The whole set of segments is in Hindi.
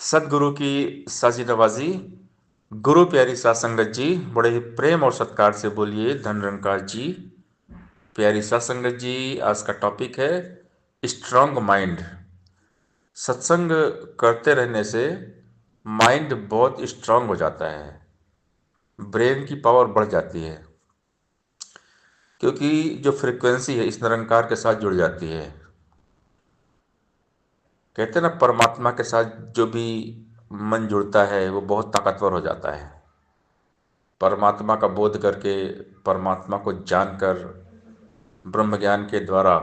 सदगुरु की साजी नवाजी। गुरु प्यारी सात संगत जी, बड़े ही प्रेम और सत्कार से बोलिए धन निरंकार जी। प्यारी सात संगत जी, आज का टॉपिक है स्ट्रांग माइंड। सत्संग करते रहने से माइंड बहुत स्ट्रांग हो जाता है, ब्रेन की पावर बढ़ जाती है, क्योंकि जो फ्रिक्वेंसी है इस निरंकार के साथ जुड़ जाती है। कहते हैं ना, परमात्मा के साथ जो भी मन जुड़ता है वो बहुत ताकतवर हो जाता है। परमात्मा का बोध करके, परमात्मा को जानकर, ब्रह्म ज्ञान के द्वारा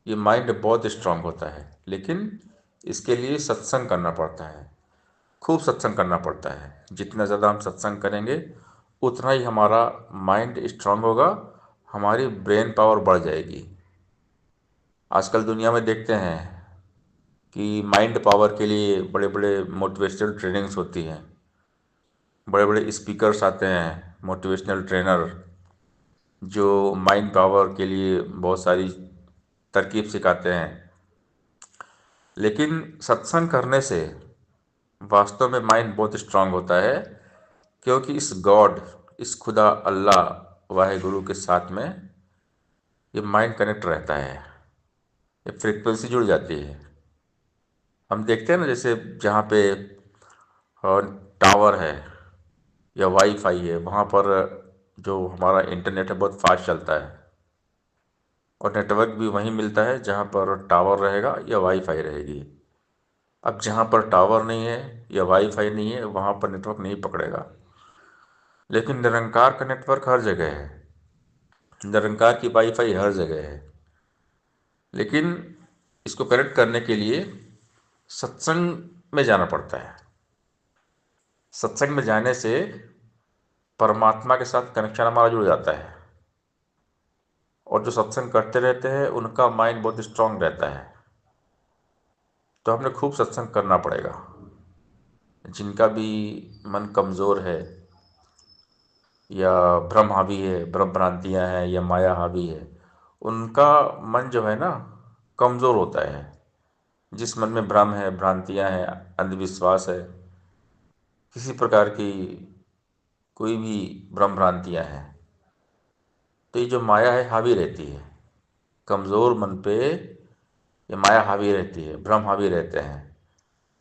ये माइंड बहुत स्ट्रांग होता है। लेकिन इसके लिए सत्संग करना पड़ता है, खूब सत्संग करना पड़ता है। जितना ज़्यादा हम सत्संग करेंगे उतना ही हमारा माइंड स्ट्रांग होगा, हमारी ब्रेन पावर बढ़ जाएगी। आजकल दुनिया में देखते हैं कि माइंड पावर के लिए बड़े बड़े मोटिवेशनल ट्रेनिंग्स होती हैं, बड़े बड़े स्पीकर्स आते हैं, मोटिवेशनल ट्रेनर, जो माइंड पावर के लिए बहुत सारी तरकीब सिखाते हैं। लेकिन सत्संग करने से वास्तव में माइंड बहुत स्ट्रांग होता है, क्योंकि इस गॉड, इस खुदा अल्लाह वाहे गुरु के साथ में ये माइंड कनेक्ट रहता है, ये फ्रीक्वेंसी जुड़ जाती है। हम देखते हैं ना, जैसे जहाँ पे टावर है या वाईफाई है, वहाँ पर जो हमारा इंटरनेट है बहुत फास्ट चलता है, और नेटवर्क भी वहीं मिलता है जहाँ पर टावर रहेगा या वाईफाई रहेगी। अब जहाँ पर टावर नहीं है या वाईफाई नहीं है वहाँ पर नेटवर्क नहीं पकड़ेगा। लेकिन निरंकार का नेटवर्क हर जगह है, निरंकार की वाईफाई हर जगह है। लेकिन इसको कनेक्ट करने के लिए सत्संग में जाना पड़ता है। सत्संग में जाने से परमात्मा के साथ कनेक्शन हमारा जुड़ जाता है, और जो सत्संग करते रहते हैं उनका माइंड बहुत स्ट्रांग रहता है। तो हमने खूब सत्संग करना पड़ेगा। जिनका भी मन कमज़ोर है, या भ्रम हावी है, भ्रम भ्रांतियाँ हैं, या माया हावी है, उनका मन जो है ना कमज़ोर होता है। जिस मन में भ्रम है, भ्रांतियाँ हैं, अंधविश्वास है, किसी प्रकार की कोई भी भ्रम भ्रांतियाँ हैं, तो ये जो माया है हावी रहती है। कमज़ोर मन पे ये माया हावी रहती है, भ्रम हावी रहते हैं।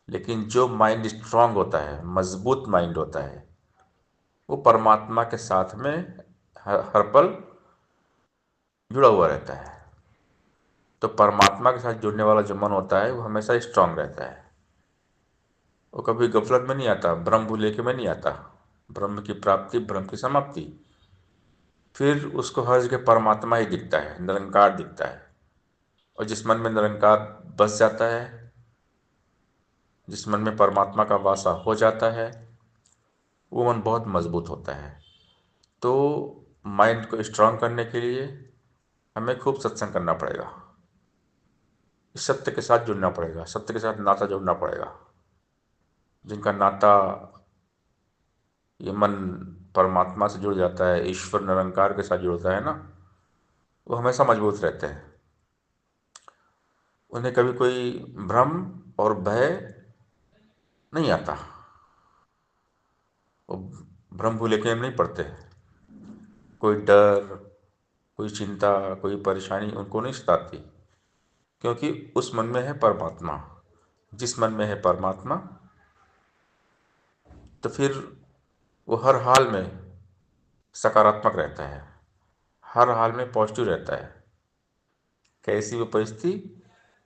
लेकिन जो माइंड स्ट्रांग होता है, मजबूत माइंड होता है, वो परमात्मा के साथ में हर पल जुड़ा हुआ रहता है। तो परमात्मा के साथ जुड़ने वाला जो मन होता है वो हमेशा स्ट्रांग रहता है। वो कभी गफलत में नहीं आता, ब्रह्म भूले के में नहीं आता। ब्रह्म की प्राप्ति, ब्रह्म की समाप्ति, फिर उसको हर जगह परमात्मा ही दिखता है, निरंकार दिखता है। और जिस मन में निरंकार बस जाता है, जिस मन में परमात्मा का वासा हो जाता है, वो मन बहुत मजबूत होता है। तो माइंड को स्ट्रांग करने के लिए हमें खूब सत्संग करना पड़ेगा, सत्य के साथ जुड़ना पड़ेगा, सत्य के साथ नाता जोड़ना पड़ेगा। जिनका नाता, ये मन परमात्मा से जुड़ जाता है, ईश्वर निरंकार के साथ जुड़ता है ना, वो हमेशा मजबूत रहते हैं। उन्हें कभी कोई भ्रम और भय नहीं आता। वो भ्रम भूले के नहीं पड़ते। कोई डर, कोई चिंता, कोई परेशानी उनको नहीं सताती, क्योंकि उस मन में है परमात्मा। जिस मन में है परमात्मा, तो फिर वो हर हाल में सकारात्मक रहता है, हर हाल में पॉजिटिव रहता है। कैसी भी परिस्थिति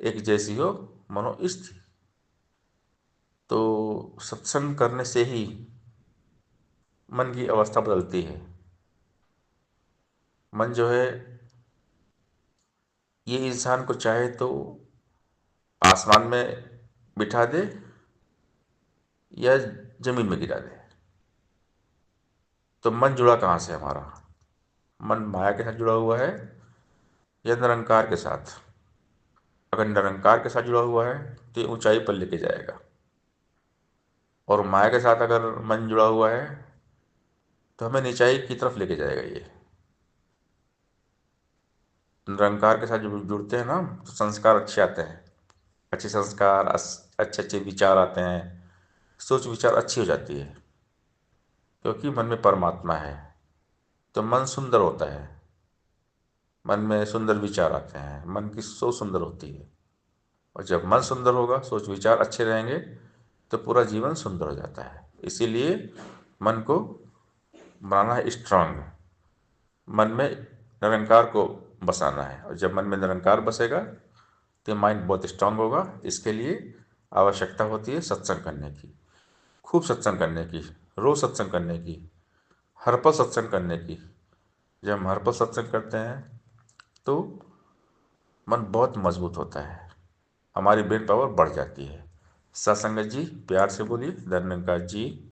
एक जैसी हो, मनोस्थिति। तो सत्संग करने से ही मन की अवस्था बदलती है। मन जो है, ये इंसान को चाहे तो आसमान में बिठा दे या जमीन में गिरा दे। तो मन जुड़ा कहाँ से हमारा? मन माया के साथ जुड़ा हुआ है या निरंकार के साथ? अगर निरंकार के साथ जुड़ा हुआ है तो ये ऊंचाई पर लेके जाएगा, और माया के साथ अगर मन जुड़ा हुआ है तो हमें नीचाई की तरफ लेके जाएगा। ये निरंकार के साथ जब जुड़ते हैं ना, तो संस्कार अच्छे आते हैं। अच्छे संस्कार, अच्छे अच्छे विचार आते हैं, सोच विचार अच्छी हो जाती है, क्योंकि मन में परमात्मा है। तो मन सुंदर होता है, मन में सुंदर विचार आते हैं, मन की सोच सुंदर होती है। और जब मन सुंदर होगा, सोच विचार अच्छे रहेंगे, तो पूरा जीवन सुंदर हो जाता है। इसीलिए मन को बनाना है स्ट्रांग, मन में निरंकार को बसाना है। और जब मन में निरंकार बसेगा तो माइंड बहुत स्ट्रांग होगा। इसके लिए आवश्यकता होती है सत्संग करने की, खूब सत्संग करने की, रोज सत्संग करने की, हर पल सत्संग करने की। जब हम हर पल सत्संग करते हैं तो मन बहुत मजबूत होता है, हमारी ब्रेन पावर बढ़ जाती है। सत्संगत जी, प्यार से बोलिए। धन्यवाद जी।